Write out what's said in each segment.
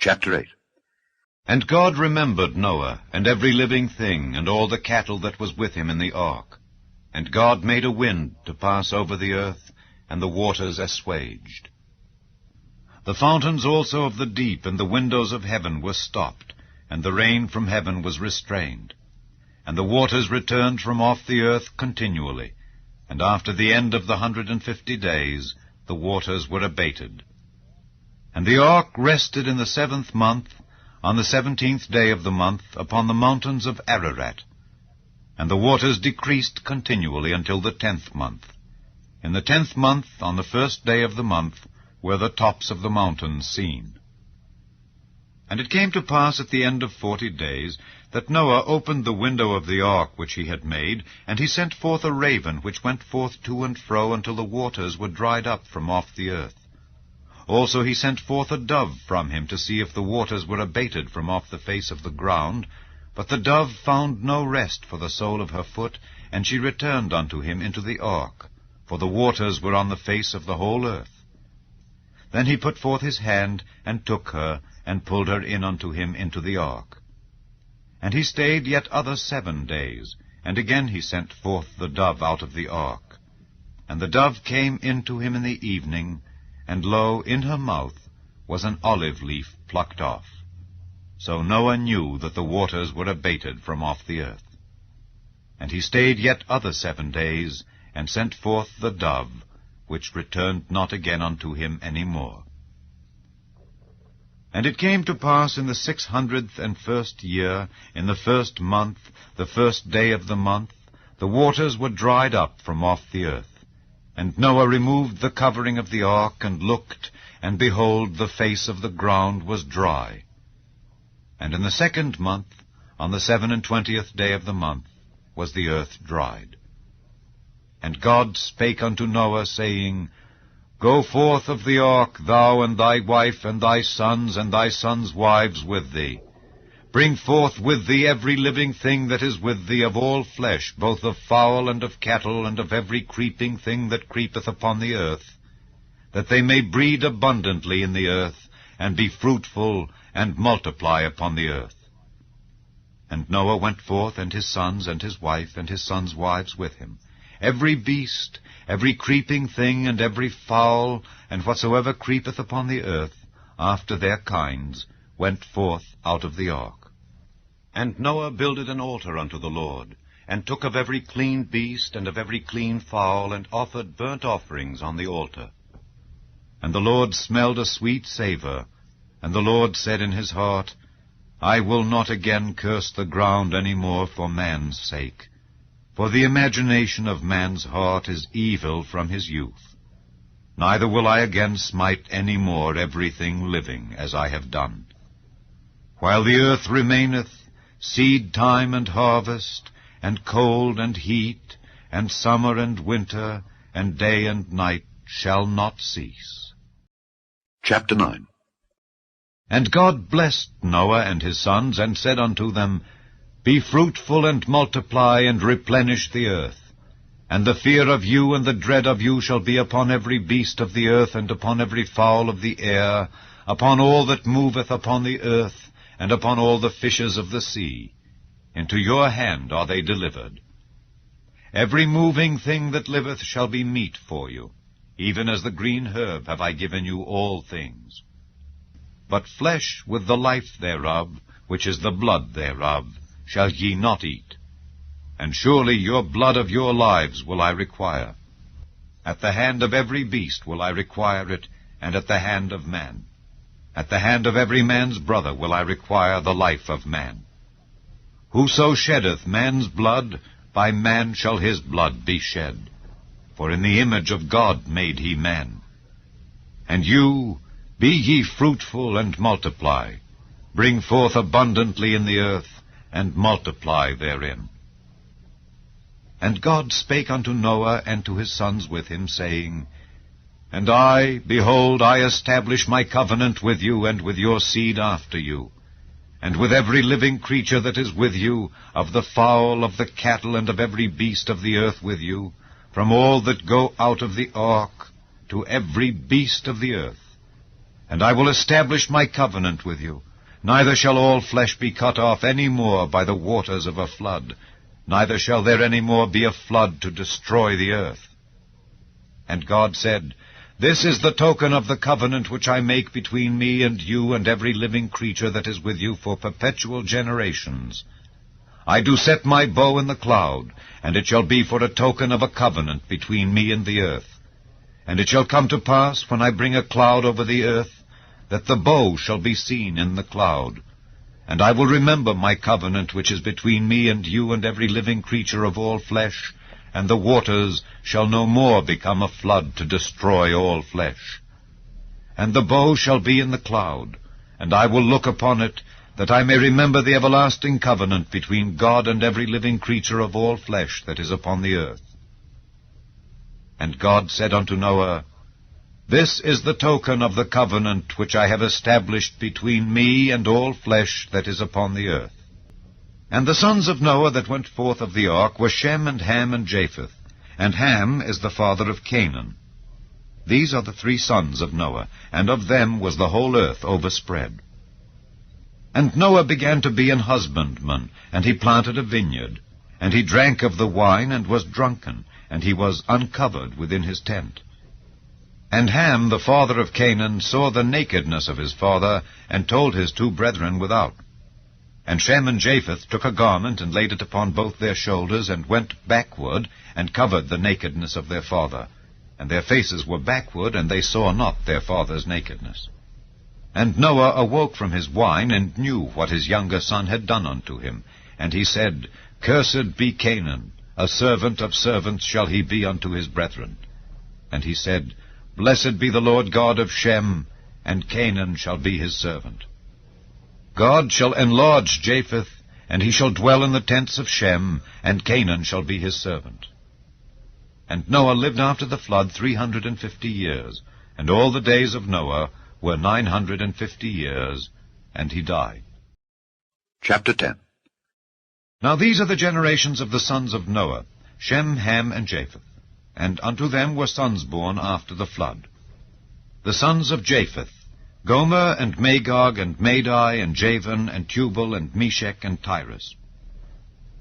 Chapter 8. And God remembered Noah, and every living thing, and all the cattle that was with him in the ark. And God made a wind to pass over the earth, and the waters assuaged. The fountains also of the deep and the windows of heaven were stopped, and the rain from heaven was restrained. And the waters returned from off the earth continually, and after the end of the 150 days the waters were abated. And the ark rested in the 7th month, on the 17th day of the month, upon the mountains of Ararat. And the waters decreased continually until the 10th month. In the 10th month, on the 1st day of the month, were the tops of the mountains seen. And it came to pass at the end of 40 days, that Noah opened the window of the ark which he had made, and he sent forth a raven, which went forth to and fro until the waters were dried up from off the earth. Also he sent forth a dove from him to see if the waters were abated from off the face of the ground. But the dove found no rest for the sole of her foot, and she returned unto him into the ark, for the waters were on the face of the whole earth. Then he put forth his hand, and took her, and pulled her in unto him into the ark. And he stayed yet other 7 days, and again he sent forth the dove out of the ark. And the dove came in to him in the evening, and lo, in her mouth was an olive leaf plucked off. So Noah knew that the waters were abated from off the earth. And he stayed yet other 7 days, and sent forth the dove, which returned not again unto him any more. And it came to pass in the 601st year, in the 1st month, the 1st day of the month, the waters were dried up from off the earth. And Noah removed the covering of the ark, and looked, and behold, the face of the ground was dry. And in the 2nd month, on the 27th day of the month, was the earth dried. And God spake unto Noah, saying, Go forth of the ark, thou and thy wife, and thy sons' wives with thee. Bring forth with thee every living thing that is with thee of all flesh, both of fowl and of cattle, and of every creeping thing that creepeth upon the earth, that they may breed abundantly in the earth, and be fruitful, and multiply upon the earth. And Noah went forth, and his sons, and his wife, and his sons' wives with him. Every beast, every creeping thing, and every fowl, and whatsoever creepeth upon the earth, after their kinds, went forth out of the ark. And Noah builded an altar unto the Lord, and took of every clean beast, and of every clean fowl, and offered burnt offerings on the altar. And the Lord smelled a sweet savour, and the Lord said in his heart, I will not again curse the ground any more for man's sake, for the imagination of man's heart is evil from his youth. Neither will I again smite any more everything living, as I have done. While the earth remaineth, seed time and harvest, and cold and heat, and summer and winter, and day and night shall not cease. Chapter 9. And God blessed Noah and his sons, and said unto them, Be fruitful, and multiply, and replenish the earth. And the fear of you and the dread of you shall be upon every beast of the earth, and upon every fowl of the air, upon all that moveth upon the earth, and upon all the fishes of the sea. Into your hand are they delivered. Every moving thing that liveth shall be meat for you, even as the green herb have I given you all things. But flesh with the life thereof, which is the blood thereof, shall ye not eat. And surely your blood of your lives will I require. At the hand of every beast will I require it, and at the hand of man. At the hand of every man's brother will I require the life of man. Whoso sheddeth man's blood, by man shall his blood be shed. For in the image of God made he man. And you, be ye fruitful and multiply. Bring forth abundantly in the earth, and multiply therein. And God spake unto Noah and to his sons with him, saying, And I, behold, I establish my covenant with you and with your seed after you, and with every living creature that is with you, of the fowl, of the cattle, and of every beast of the earth with you, from all that go out of the ark to every beast of the earth. And I will establish my covenant with you. Neither shall all flesh be cut off any more by the waters of a flood, neither shall there any more be a flood to destroy the earth. And God said, This is the token of the covenant which I make between me and you and every living creature that is with you for perpetual generations. I do set my bow in the cloud, and it shall be for a token of a covenant between me and the earth. And it shall come to pass, when I bring a cloud over the earth, that the bow shall be seen in the cloud. And I will remember my covenant which is between me and you and every living creature of all flesh, and the waters shall no more become a flood to destroy all flesh. And the bow shall be in the cloud, and I will look upon it, that I may remember the everlasting covenant between God and every living creature of all flesh that is upon the earth. And God said unto Noah, This is the token of the covenant which I have established between me and all flesh that is upon the earth. And the sons of Noah that went forth of the ark were Shem and Ham and Japheth, and Ham is the father of Canaan. These are the 3 sons of Noah, and of them was the whole earth overspread. And Noah began to be an husbandman, and he planted a vineyard. And he drank of the wine, and was drunken, and he was uncovered within his tent. And Ham, the father of Canaan, saw the nakedness of his father, and told his 2 brethren without. And Shem and Japheth took a garment, and laid it upon both their shoulders, and went backward, and covered the nakedness of their father. And their faces were backward, and they saw not their father's nakedness. And Noah awoke from his wine, and knew what his younger son had done unto him. And he said, Cursed be Canaan, a servant of servants shall he be unto his brethren. And he said, Blessed be the Lord God of Shem, and Canaan shall be his servant. God shall enlarge Japheth, and he shall dwell in the tents of Shem, and Canaan shall be his servant. And Noah lived after the flood 350 years, and all the days of Noah were 950 years, and he died. Chapter 10. Now these are the generations of the sons of Noah, Shem, Ham, and Japheth. And unto them were sons born after the flood. The sons of Japheth, Gomer, and Magog, and Madai, and Javan, and Tubal, and Meshech, and Tyrus.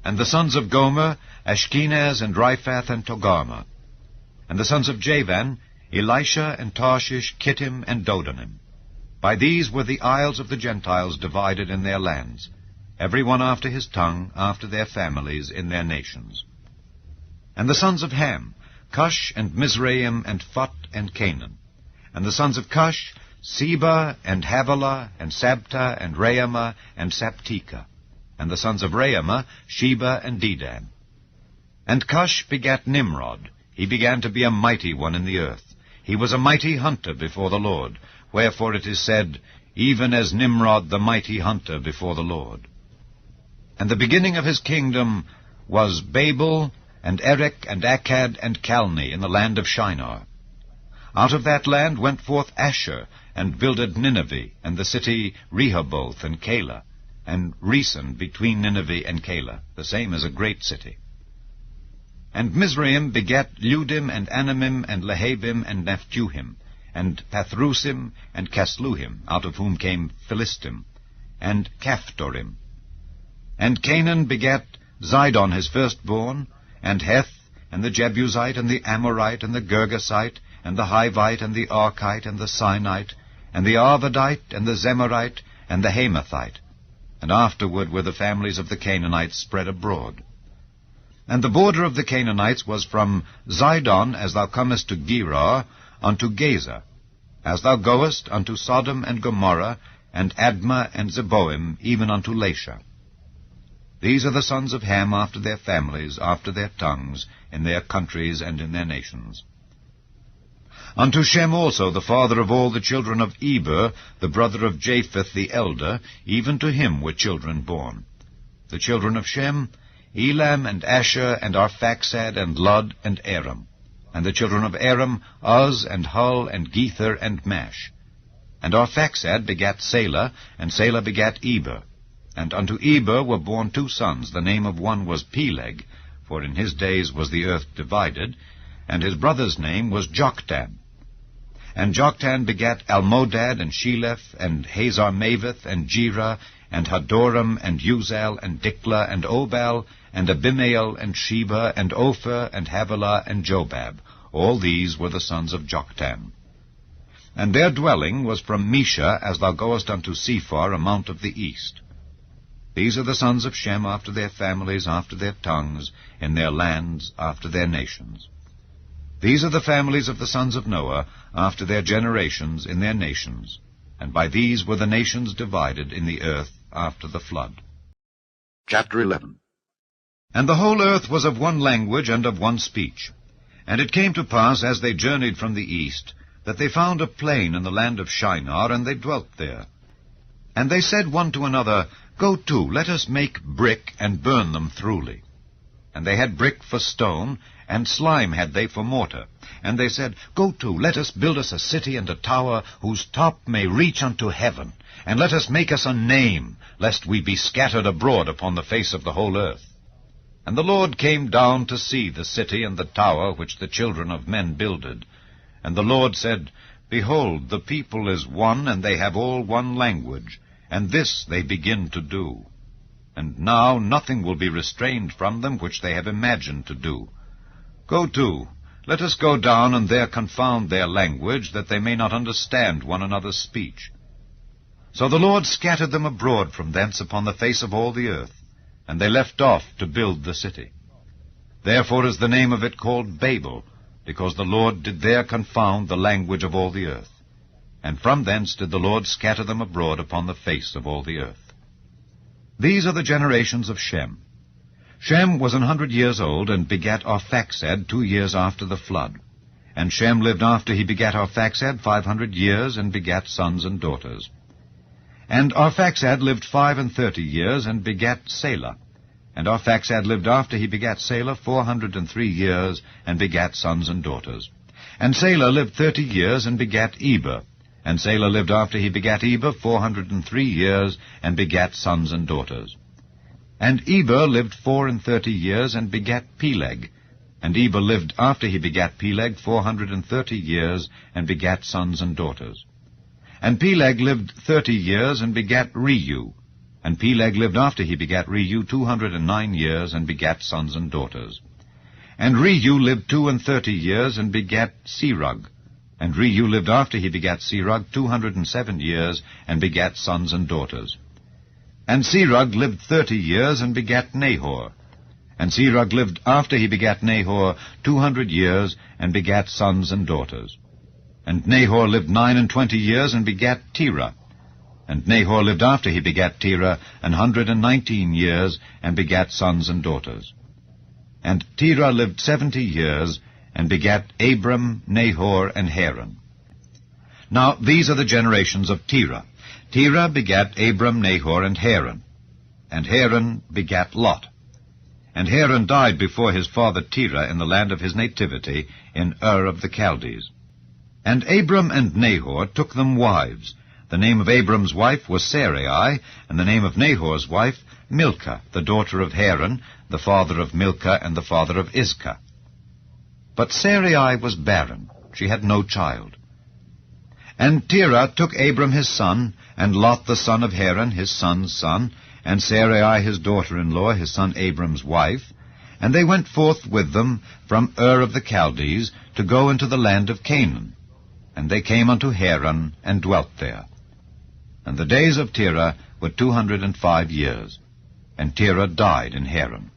And the sons of Gomer, Ashkenaz, and Riphath, and Togarmah. And the sons of Javan, Elisha, and Tarshish, Kittim, and Dodanim. By these were the isles of the Gentiles divided in their lands, every one after his tongue, after their families, in their nations. And the sons of Ham, Cush, and Mizraim, and Phut, and Canaan. And the sons of Cush, Seba, and Havilah, and Sabta, and Raamah, and Saptika. And the sons of Raamah, Sheba, and Dedan. And Cush begat Nimrod. He began to be a mighty one in the earth. He was a mighty hunter before the Lord. Wherefore it is said, Even as Nimrod the mighty hunter before the Lord. And the beginning of his kingdom was Babel, and Erech, and Akkad, and Calne, in the land of Shinar. Out of that land went forth Asher, and builded Nineveh, and the city Rehoboth, and Calah, and Resen between Nineveh and Calah, the same as a great city. And Mizraim begat Ludim, and Anamim, and Lehabim, and Naphtuhim, and Pathrusim, and Casluhim, out of whom came Philistim, and Caphtorim. And Canaan begat Zidon his firstborn, and Heth, and the Jebusite, and the Amorite, and the Girgasite, and the Hivite, and the Archite, and the Sinite, and the Arvadite, and the Zemarite, and the Hamathite. And afterward were the families of the Canaanites spread abroad. And the border of the Canaanites was from Zidon, as thou comest to Gerar, unto Gaza, as thou goest unto Sodom and Gomorrah, and Admah and Zeboim, even unto Lasha. These are the sons of Ham after their families, after their tongues, in their countries and in their nations. Unto Shem also, the father of all the children of Eber, the brother of Japheth the elder, even to him were children born. The children of Shem, Elam, and Asher, and Arphaxad, and Lud, and Aram. And the children of Aram, Uz, and Hul, and Gether, and Mash. And Arphaxad begat Salah, and Salah begat Eber. And unto Eber were born 2 sons. The name of one was Peleg, for in his days was the earth divided, and his brother's name was Joktan. And Joktan begat Almodad, and Sheleph, and Hazarmaveth, and Jerah, and Hadoram, and Uzal, and Diklah, and Obal, and Abimael, and Sheba, and Ophir, and Havilah, and Jobab. All these were the sons of Joktan. And their dwelling was from Mesha, as thou goest unto Sephar, a mount of the east. These are the sons of Shem after their families, after their tongues, in their lands, after their nations. These are the families of the sons of Noah, after their generations, in their nations. And by these were the nations divided in the earth after the flood. Chapter 11. And the whole earth was of one language and of one speech. And it came to pass, as they journeyed from the east, that they found a plain in the land of Shinar, and they dwelt there. And they said one to another, Go to, let us make brick, and burn them throughly. And they had brick for stone, and slime had they for mortar. And they said, Go to, let us build us a city and a tower, whose top may reach unto heaven. And let us make us a name, lest we be scattered abroad upon the face of the whole earth. And the Lord came down to see the city and the tower which the children of men builded. And the Lord said, Behold, the people is one, and they have all one language, and this they begin to do. And now nothing will be restrained from them which they have imagined to do. Go to, let us go down, and there confound their language, that they may not understand one another's speech. So the Lord scattered them abroad from thence upon the face of all the earth, and they left off to build the city. Therefore is the name of it called Babel, because the Lord did there confound the language of all the earth. And from thence did the Lord scatter them abroad upon the face of all the earth. These are the generations of Shem. Shem was 100 years old, and begat Arphaxad 2 years after the flood. And Shem lived after he begat Arphaxad 500 years, and begat sons and daughters. And Arphaxad lived 35 years, and begat Salah. And Arphaxad lived after he begat Salah 403 years, and begat sons and daughters. And Salah lived 30 years, and begat Eber. And Salah lived after he begat Eber 403 years, and begat sons and daughters. And Eber lived 34 years, and begat Peleg. And Eber lived after he begat Peleg 430 years, and begat sons and daughters. And Peleg lived 30 years, and begat Reu. And Peleg lived after he begat Reu 209 years, and begat sons and daughters. And Reu lived 32 years, and begat Serug. And Reu lived after he begat Serug 207 years, and begat sons and daughters. And Serug lived 30 years, and begat Nahor. And Serug lived after he begat Nahor 200 years, and begat sons and daughters. And Nahor lived 29 years, and begat Terah. And Nahor lived after he begat Terah 119 years, and begat sons and daughters. And Terah lived 70 years, and begat Abram, Nahor, and Haran. Now these are the generations of Terah. Terah begat Abram, Nahor, and Haran. And Haran begat Lot. And Haran died before his father Terah in the land of his nativity, in Ur of the Chaldees. And Abram and Nahor took them wives. The name of Abram's wife was Sarai, and the name of Nahor's wife Milcah, the daughter of Haran, the father of Milcah and the father of Iscah. But Sarai was barren, she had no child. And Terah took Abram his son, and Lot the son of Haran his son's son, and Sarai his daughter-in-law, his son Abram's wife, and they went forth with them from Ur of the Chaldees to go into the land of Canaan. And they came unto Haran, and dwelt there. And the days of Terah were 205 years, and Terah died in Haran.